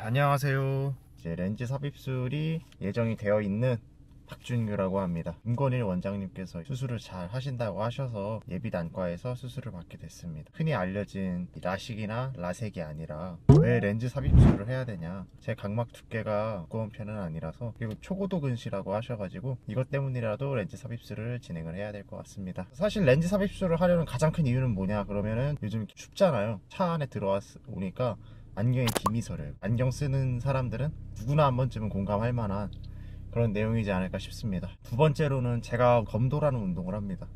안녕하세요. 이제 렌즈 삽입술이 예정이 되어 있는 박준규라고 합니다. 김건일 원장님께서 수술을 잘 하신다고 하셔서 예비단과에서 수술을 받게 됐습니다. 흔히 알려진 라식이나 라섹이 아니라 왜 렌즈 삽입술을 해야 되냐, 제 각막 두께가 두꺼운 편은 아니라서, 그리고 초고도 근시라고 하셔가지고 이것 때문이라도 렌즈 삽입술을 진행을 해야 될 것 같습니다. 사실 렌즈 삽입술을 하려는 가장 큰 이유는 뭐냐 그러면은, 요즘 춥잖아요. 차 안에 들어오니까 안경에 김이 서려요. 안경 쓰는 사람들은 누구나 한 번쯤은 공감할 만한 그런 내용이지 않을까 싶습니다. 두 번째로는 제가 검도라는 운동을 합니다.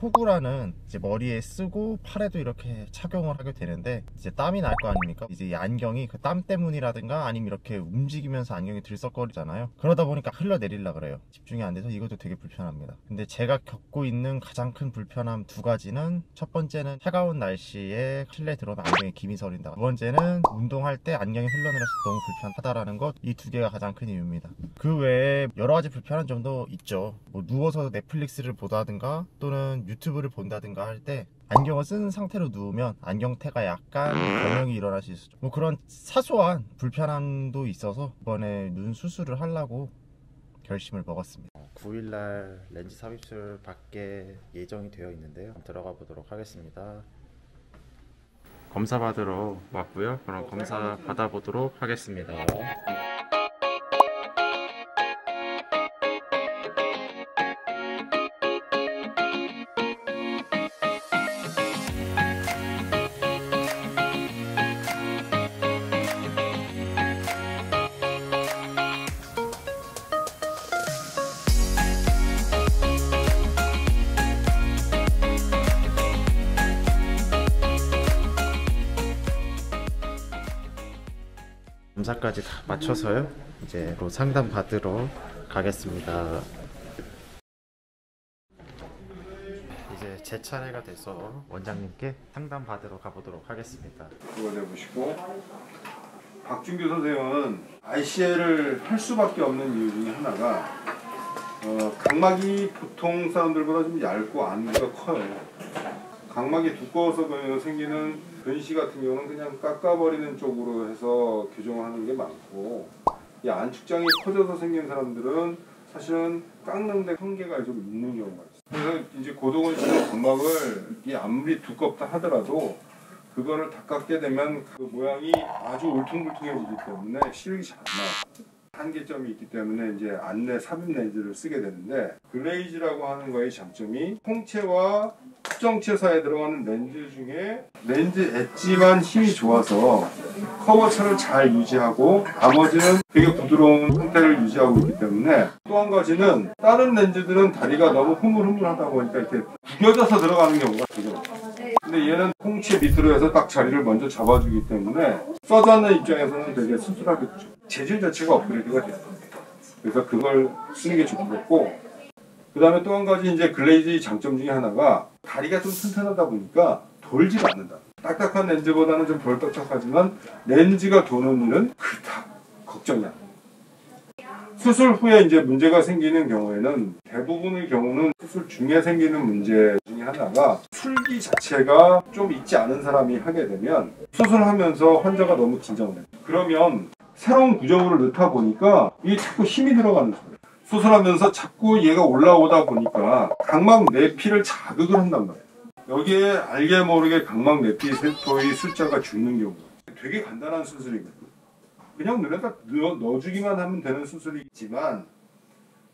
호구라는 이제 머리에 쓰고 팔에도 이렇게 착용을 하게 되는데, 이제 땀이 날 거 아닙니까? 이제 이 안경이 그 땀 때문이라든가 아니면 이렇게 움직이면서 안경이 들썩거리잖아요. 그러다 보니까 흘러내리려 그래요. 집중이 안 돼서 이것도 되게 불편합니다. 근데 제가 겪고 있는 가장 큰 불편함 두 가지는, 첫 번째는 차가운 날씨에 실내 들어오면 안경에 김이 서린다. 두 번째는 운동할 때 안경이 흘러내려서 너무 불편하다라는 것. 이 두 개가 가장 큰 이유입니다. 그 외에 여러 가지 불편한 점도 있죠. 뭐 누워서 넷플릭스를 보다든가 또는 유튜브를 본다든가 할 때 안경을 쓴 상태로 누우면 안경테가 약간 변형이 일어날 수 있어요. 뭐 그런 사소한 불편함도 있어서 이번에 눈 수술을 하려고 결심을 먹었습니다. 9일날 렌즈 삽입술 받게 예정이 되어 있는데요. 들어가 보도록 하겠습니다. 검사 받으러 왔고요. 그럼 검사 받아보도록 하겠습니다. 검사까지 다 마쳐서요, 이제 상담 받으러 가겠습니다. 이제 제 차례가 돼서 원장님께 상담 받으러 가보도록 하겠습니다. 그거 해보시고, 박준규 선생은 ICL을 할 수밖에 없는 이유 중에 하나가 각막이 보통 사람들보다 좀 얇고 안구가 커요. 각막이 두꺼워서 생기는 근시 같은 경우는 그냥 깎아버리는 쪽으로 해서 교정을 하는 게 많고, 이 안축장이 커져서 생긴 사람들은 사실은 깎는데 한계가 좀 있는 경우가 있어요. 그래서 이제 고도근시는 각막을 이 아무리 두껍다 하더라도 그거를 다 깎게 되면 그 모양이 아주 울퉁불퉁해지기 때문에 시력이 잘 안 나와요. 한계점이 있기 때문에 이제 안내 삽입 렌즈를 쓰게 되는데, 글레이즈라고 하는 거의 장점이 홍채와 수정체 사이에 들어가는 렌즈 중에 렌즈 엣지만 힘이 좋아서 커버처를 잘 유지하고 나머지는 되게 부드러운 형태를 유지하고 있기 때문에, 또 한 가지는 다른 렌즈들은 다리가 너무 흐물흐물하다 보니까 이렇게 구겨져서 들어가는 경우가 되게 많아요. 근데 얘는 홍채 밑으로 해서 딱 자리를 먼저 잡아주기 때문에 써자는 입장에서는 되게 수술하기 좋죠. 재질 자체가 업그레이드가 돼요. 그래서 그걸 쓰는 게 좋겠고, 그 다음에 또 한 가지 이제 글레이즈의 장점 중에 하나가 다리가 좀 튼튼하다 보니까 돌지가 않는다. 딱딱한 렌즈보다는 좀 덜 딱딱하지만 렌즈가 도는 일은 그닥 걱정이 안 돼요. 수술 후에 이제 문제가 생기는 경우에는, 대부분의 경우는 수술 중에 생기는 문제 중에 하나가 술기 자체가 좀 있지 않은 사람이 하게 되면 수술하면서 환자가 너무 긴장을 해요. 그러면 새로운 구조물을 넣다 보니까 이게 자꾸 힘이 들어가는 거예요. 수술하면서 자꾸 얘가 올라오다 보니까 각막 내피를 자극을 한단 말이에요. 여기에 알게 모르게 각막 내피 세포의 숫자가 죽는 경우가 되게 간단한 수술이거든요. 그냥 눈에다 넣어주기만 하면 되는 수술이지만,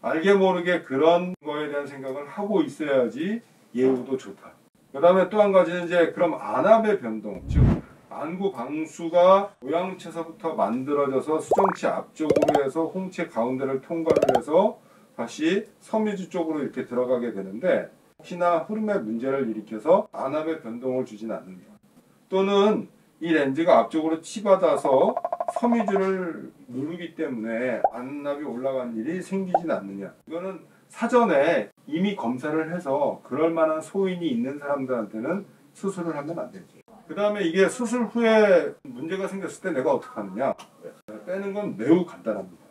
알게 모르게 그런 거에 대한 생각을 하고 있어야지 예후도 좋다. 그 다음에 또 한 가지는 이제 그럼 안압의 변동, 즉 안구 방수가 모양체서부터 만들어져서 수정체 앞쪽으로 해서 홍채 가운데를 통과를 해서 다시 섬유주 쪽으로 이렇게 들어가게 되는데, 혹시나 흐름에 문제를 일으켜서 안압의 변동을 주진 않는다. 또는 이 렌즈가 앞쪽으로 치받아서 섬유주를 누르기 때문에 안압이 올라간 일이 생기진 않느냐. 이거는 사전에 이미 검사를 해서 그럴 만한 소인이 있는 사람들한테는 수술을 하면 안 되죠. 그 다음에 이게 수술 후에 문제가 생겼을 때 내가 어떻게 하느냐. 빼는 건 매우 간단합니다.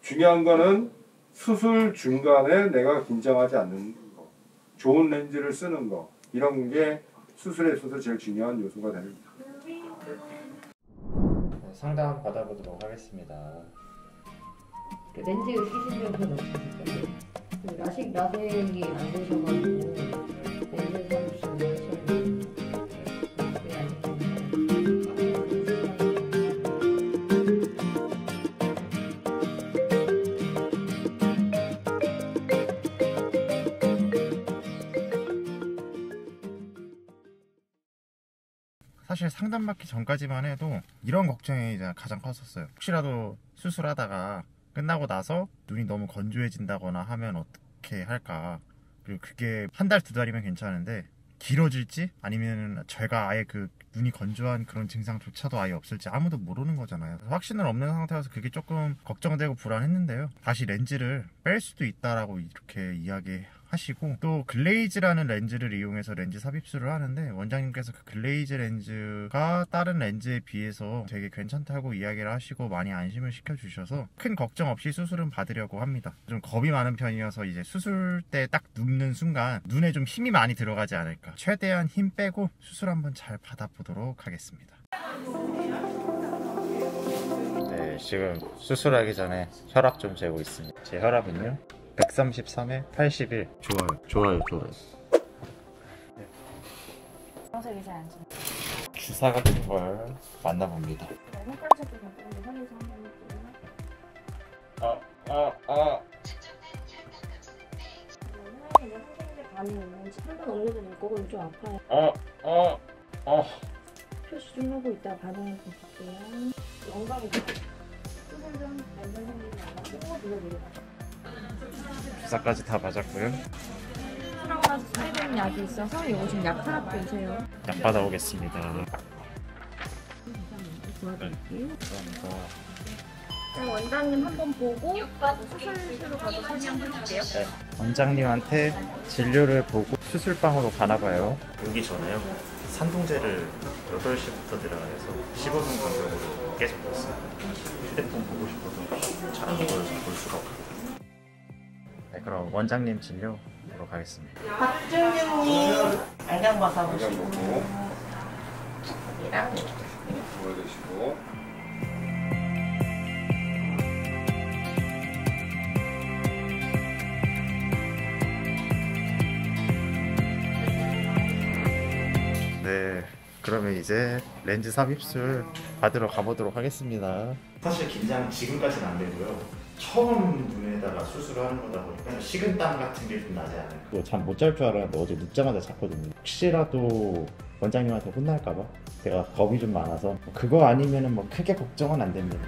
중요한 거는 수술 중간에 내가 긴장하지 않는 거, 좋은 렌즈를 쓰는 거, 이런 게 수술에 있어서 제일 중요한 요소가 됩니다. 상담 받아보도록 하겠습니다. 그 렌즈 끼신 지 별로 없으시죠? 그 라섹이 안 되셔가지고 렌즈 사무실에 사실 상담받기 전까지만 해도 이런 걱정이 이제 가장 컸었어요. 혹시라도 수술하다가 끝나고 나서 눈이 너무 건조해진다거나 하면 어떻게 할까. 그리고 그게 한 달, 두 달이면 괜찮은데 길어질지 아니면 제가 아예 그 눈이 건조한 그런 증상조차도 아예 없을지 아무도 모르는 거잖아요. 확신은 없는 상태여서 그게 조금 걱정되고 불안했는데요. 다시 렌즈를 뺄 수도 있다라고 이렇게 이야기하시고, 또 글레이즈라는 렌즈를 이용해서 렌즈 삽입술을 하는데 원장님께서 그 글레이즈 렌즈가 다른 렌즈에 비해서 되게 괜찮다고 이야기를 하시고 많이 안심을 시켜주셔서 큰 걱정 없이 수술은 받으려고 합니다. 좀 겁이 많은 편이어서 이제 수술 때 딱 눕는 순간 눈에 좀 힘이 많이 들어가지 않을까, 최대한 힘 빼고 수술 한번 잘 받아보도록 하겠습니다. 네, 지금 수술하기 전에 혈압 좀 재고 있습니다. 제 혈압은요 133에 81. 좋아요. 평소에 잘 안 쓰는. 주사 같은 걸 만나봅니다. 손가락도 좀 그런데 선에서 한번 해볼게요. 그냥 선생님들 감이 있는지 한번 올려도 될 거고 좀 아파요. 표시 좀 하고 있다가 반응을 볼게요. 영광이 수술 좀 선생님이 알아보고 눌러드려요. 주사까지 다 맞았고요. 수랑가서 사이드는 약이 있어서 이거 지금 약 하나 보세요. 약 받아오겠습니다. 도와드릴게요. 감사합니다. 원장님 한번 보고 수술실로 가서 설명드릴게요. 네, 원장님한테 진료를 보고 수술방으로 가나봐요. 오기 전에요, 산동제를 8시부터 들어가서 15분 간격으로 계속 봤어요. 휴대폰 보고 싶어도 잘 안 보여서 볼 수가 없고. 네, 그럼 원장님 진료 보러 가겠습니다. 박준용님 안경 벗어보시고 보고 이랑 보여드시고. 네, 그러면 이제 렌즈 삽입술 받으러 가보도록 하겠습니다. 사실 긴장 지금까지는 안 되고요. 처음 눈에다가 수술을 하는 거다 보니까 식은땀 같은 게 좀 나지 않을까. 잠 못 잘 줄 알았는데 어제 눕자마자 잤거든요. 혹시라도 원장님한테 혼날까봐 제가 겁이 좀 많아서 그거 아니면은 뭐 크게 걱정은 안 됩니다.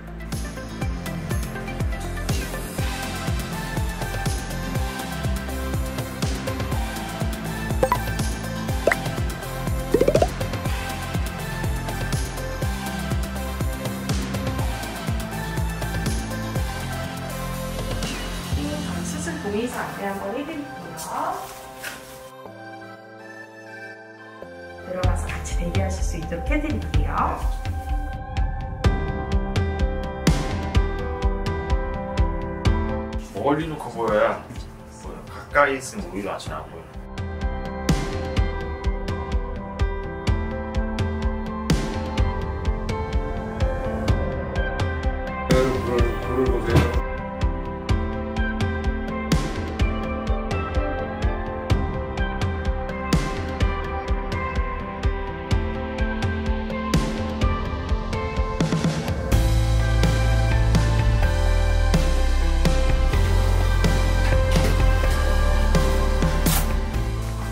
수술 동의서 안내 한번 해드릴게요. 들어가서 같이 대기하실 수 있도록 해드릴게요. 멀리 놓고 보여야 보여. 가까이 있으면 오히려 잘 안 보여. 불을 보세요.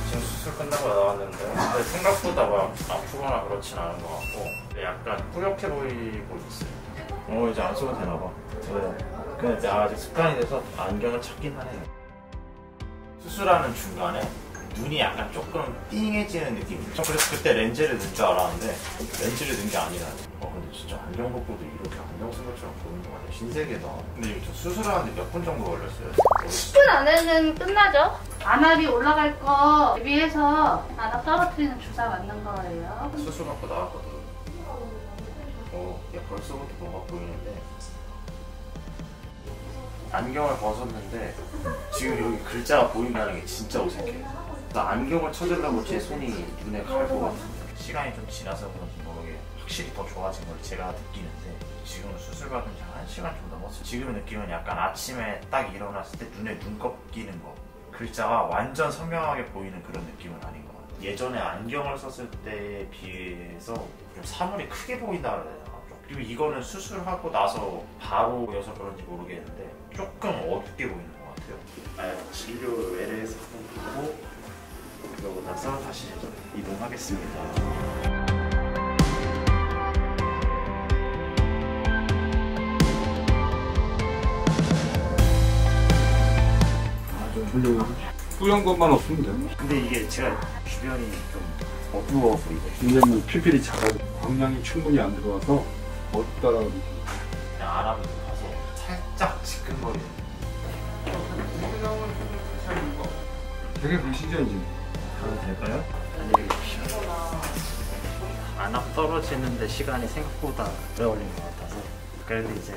지금 수술 끝나고 나왔는데 근데 생각보다 막 아프거나 그렇진 않은 것 같고 약간 뿌옇게 보이고 있어요. 이제 안 써도 되나 봐. 근데 내가 아직 습관이 돼서 안경을 찾긴 하네요. 수술하는 중간에 눈이 약간 조금 띵해지는 느낌이. 저 그래서 그때 렌즈를 넣은 줄 알았는데 렌즈를 넣은 게 아니라네. 근데 진짜 안경 벗고도 이렇게 안경 쓴 것처럼 보이는 거 아니야? 신세계다. 근데 이거 저 수술하는데 몇 분 정도 걸렸어요? 10분 안에는 끝나죠? 안압이 올라갈 거 대비해서 안압 떨어뜨리는 주사 맞는 거예요. 수술 받고 나왔거든. 야 벌써부터 뭐가 보이는데 안경을 벗었는데 지금 여기 글자가 보인다는 게 진짜 어색해. 나 안경을 찾으려고 제 손이 눈에 갈 것 같은데 시간이 좀 지나서 그런지 모르게 확실히 더 좋아진 걸 제가 느끼는데 지금 수술 받은 지 한 1시간 좀 넘었어요. 지금 느낌은 약간 아침에 딱 일어났을 때 눈에 눈곱 끼는 거, 글자가 완전 선명하게 보이는 그런 느낌은 아닌 것 같아요. 예전에 안경을 썼을 때에 비해서 좀 사물이 크게 보인다 그래야 되나? 그리고 이거는 수술하고 나서 바로 보여서 그런지 모르겠는데 조금 어둡게 보이는 것 같아요. 진료 외래에서 한번 보고 그러고 나서 다시 이동하겠습니다. 뿌연 것만 없으면 돼요. 근데 이게 제가 주변이 좀 어두워 보이거든요. 왜냐면 필필이 작아서 광량이 충분히 안 들어와서 어둡다라고 느껴요. 그냥 알아보고 가서 살짝 지끈거리는. 되게 불신전이지. 가도 될까요? 안녕히 계십시오. 안압 떨어지는데 시간이 생각보다 오래 걸린 것 같아서 그래도 이제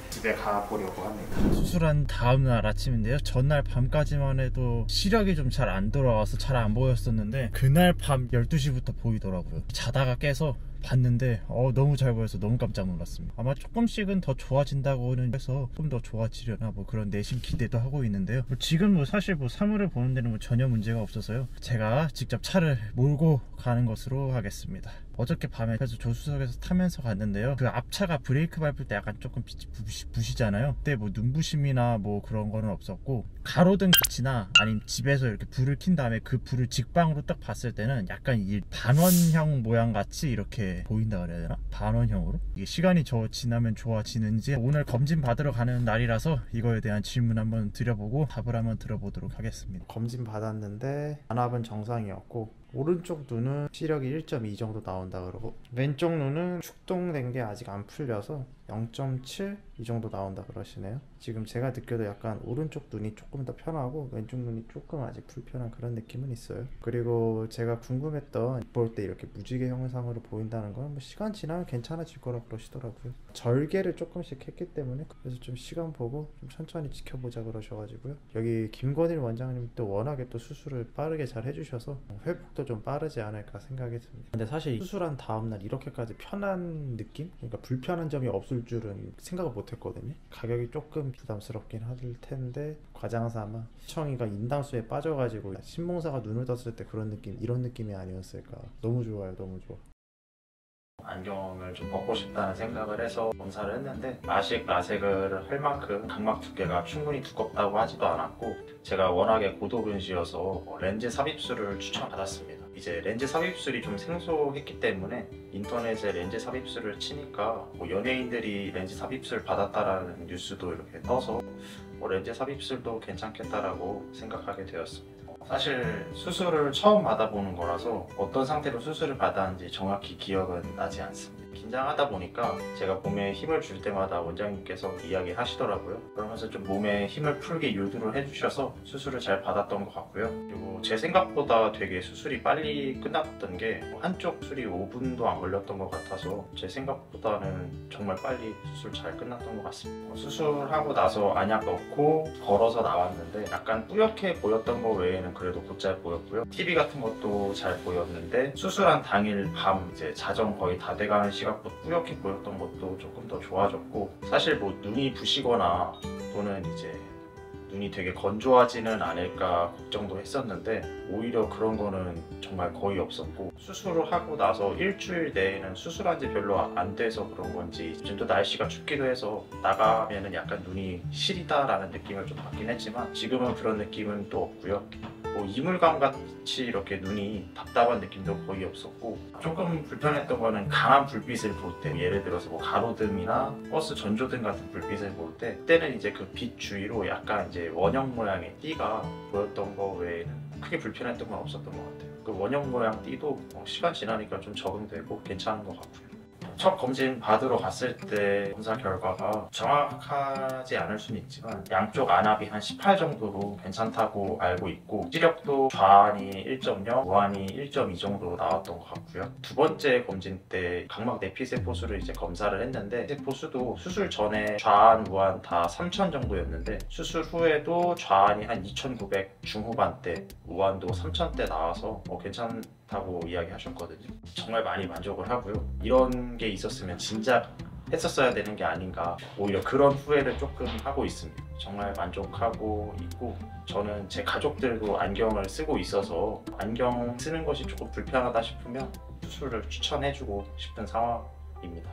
집에 가보려고 합니다. 수술한 다음날 아침인데요. 전날 밤까지만 해도 시력이 좀 잘 안 돌아와서 잘 안 보였었는데 그날 밤 12시부터 보이더라고요. 자다가 깨서 봤는데 너무 잘 보여서 너무 깜짝 놀랐습니다. 아마 조금씩은 더 좋아진다고는 해서 좀 더 좋아지려나 뭐 그런 내심 기대도 하고 있는데요. 지금 뭐 사실 뭐 사물을 보는 데는 뭐 전혀 문제가 없어서요. 제가 직접 차를 몰고 가는 것으로 하겠습니다. 어저께 밤에 그래서 조수석에서 타면서 갔는데요. 그 앞차가 브레이크 밟을 때 약간 조금 부시잖아요. 그때 뭐 눈부심이나 뭐 그런 거는 없었고 가로등 빛이나 아니면 집에서 이렇게 불을 킨 다음에 그 불을 직방으로 딱 봤을 때는 약간 이 반원형 모양 같이 이렇게 보인다 그래야 되나? 반원형으로? 이게 시간이 지나면 좋아지는지 오늘 검진 받으러 가는 날이라서 이거에 대한 질문 한번 드려보고 답을 한번 들어보도록 하겠습니다. 검진 받았는데 안압은 정상이었고 오른쪽 눈은 시력이 1.2 정도 나온다 그러고 왼쪽 눈은 축동된 게 아직 안 풀려서 0.7 이 정도 나온다 그러시네요. 지금 제가 느껴도 약간 오른쪽 눈이 조금 더 편하고 왼쪽 눈이 조금 아직 불편한 그런 느낌은 있어요. 그리고 제가 궁금했던 볼 때 이렇게 무지개 형상으로 보인다는 건 뭐 시간 지나면 괜찮아질 거라고 그러시더라고요. 절개를 조금씩 했기 때문에 그래서 좀 시간 보고 좀 천천히 지켜보자 그러셔가지고요. 여기 김건일 원장님 또 워낙에 또 수술을 빠르게 잘 해주셔서 회복도 좀 빠르지 않을까 생각이 듭니다. 근데 사실 수술한 다음날 이렇게까지 편한 느낌? 그러니까 불편한 점이 없을 줄은 생각을 못했거든요. 가격이 조금 부담스럽긴 할 텐데 과장삼아 시청이가 인당수에 빠져가지고 신봉사가 눈을 떴을 때 그런 느낌, 이런 느낌이 아니었을까. 너무 좋아요. 너무 좋아. 안경을 좀 벗고 싶다는 생각을 해서 검사를 했는데 아직 라섹을 할 만큼 각막 두께가 충분히 두껍다고 하지도 않았고 제가 워낙에 고도근시여서 렌즈 삽입술을 추천받았습니다. 이제 렌즈 삽입술이 좀 생소했기 때문에 인터넷에 렌즈 삽입술을 치니까 뭐 연예인들이 렌즈 삽입술 받았다라는 뉴스도 이렇게 떠서 렌즈 삽입술도 괜찮겠다라고 생각하게 되었습니다. 사실 수술을 처음 받아보는 거라서 어떤 상태로 수술을 받았는지 정확히 기억은 나지 않습니다. 긴장하다 보니까 제가 몸에 힘을 줄 때마다 원장님께서 이야기를 하시더라고요. 그러면서 좀 몸에 힘을 풀게 유도를 해주셔서 수술을 잘 받았던 것 같고요. 그리고 제 생각보다 되게 수술이 빨리 끝났던 게 한쪽 수술이 5분도 안 걸렸던 것 같아서 제 생각보다는 정말 빨리 수술 잘 끝났던 것 같습니다. 수술하고 나서 안약 넣고 걸어서 나왔는데 약간 뿌옇게 보였던 거 외에는 그래도 곧잘 보였고요. TV 같은 것도 잘 보였는데 수술한 당일 밤 이제 자정 거의 다 돼가는 시각부터 뿌옇게 보였던 것도 조금 더 좋아졌고 사실 뭐 눈이 부시거나 또는 이제 눈이 되게 건조하지는 않을까 걱정도 했었는데 오히려 그런 거는 정말 거의 없었고 수술을 하고 나서 일주일 내에는 수술한 지 별로 안 돼서 그런 건지 지금 또 날씨가 춥기도 해서 나가면은 약간 눈이 시리다라는 느낌을 좀 받긴 했지만 지금은 그런 느낌은 또 없고요. 뭐 이물감 같이 이렇게 눈이 답답한 느낌도 거의 없었고 조금 불편했던 거는 강한 불빛을 볼 때 예를 들어서 뭐 가로등이나 버스 전조등 같은 불빛을 볼 때 그때는 이제 그 빛 주위로 약간 이제 원형 모양의 띠가 보였던 거 외에는 크게 불편했던 건 없었던 것 같아요. 그 원형 모양 띠도 시간 지나니까 좀 적응되고 괜찮은 것 같고요. 첫 검진 받으러 갔을 때 검사 결과가 정확하지 않을 수는 있지만 양쪽 안압이 한 18 정도로 괜찮다고 알고 있고 시력도 좌안이 1.0, 우안이 1.2 정도로 나왔던 것 같고요. 두 번째 검진 때 각막 내피세포수를 이제 검사를 했는데 세포수도 수술 전에 좌안, 우안 다 3000 정도였는데 수술 후에도 좌안이 한 2900 중후반대, 우안도 3000대 나와서 괜찮다 좋다고 이야기하셨거든요. 정말 많이 만족을 하고요. 이런 게 있었으면 진작 했었어야 되는 게 아닌가, 오히려 그런 후회를 조금 하고 있습니다. 정말 만족하고 있고, 저는 제 가족들도 안경을 쓰고 있어서 안경 쓰는 것이 조금 불편하다 싶으면 수술을 추천해주고 싶은 상황입니다.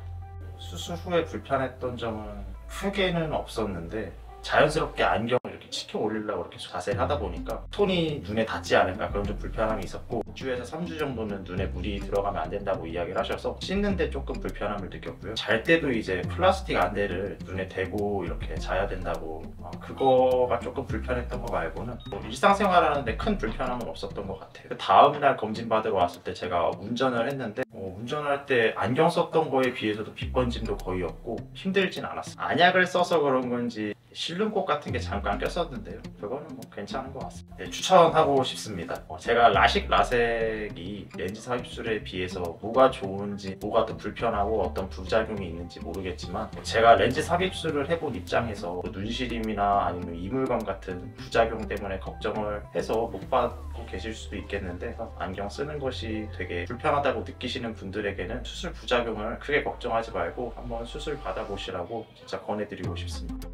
수술 후에 불편했던 점은 크게는 없었는데, 자연스럽게 안경을 이렇게 치켜 올리려고 이렇게 자세를 하다 보니까 톤이 눈에 닿지 않을까, 그런 좀 불편함이 있었고, 2주에서 3주 정도는 눈에 물이 들어가면 안 된다고 이야기를 하셔서 씻는데 조금 불편함을 느꼈고요. 잘 때도 이제 플라스틱 안대를 눈에 대고 이렇게 자야 된다고, 그거가 조금 불편했던 거 말고는 뭐 일상생활하는데 큰 불편함은 없었던 것 같아요. 그 다음날 검진 받으러 왔을 때 제가 운전을 했는데, 운전할 때 안경 썼던 거에 비해서도 빗번짐도 거의 없고 힘들진 않았어요. 안약을 써서 그런 건지 실눈곱 같은 게 잠깐 꼈었는데요, 그거는 뭐 괜찮은 것 같습니다. 네, 추천하고 싶습니다. 제가 라식 라섹이 렌즈 삽입술에 비해서 뭐가 좋은지, 뭐가 더 불편하고 어떤 부작용이 있는지 모르겠지만, 제가 렌즈 삽입술을 해본 입장에서 눈시림이나 아니면 이물감 같은 부작용 때문에 걱정을 해서 못 받고 계실 수도 있겠는데, 안경 쓰는 것이 되게 불편하다고 느끼시는 분들에게는 수술 부작용을 크게 걱정하지 말고 한번 수술 받아보시라고 진짜 권해드리고 싶습니다.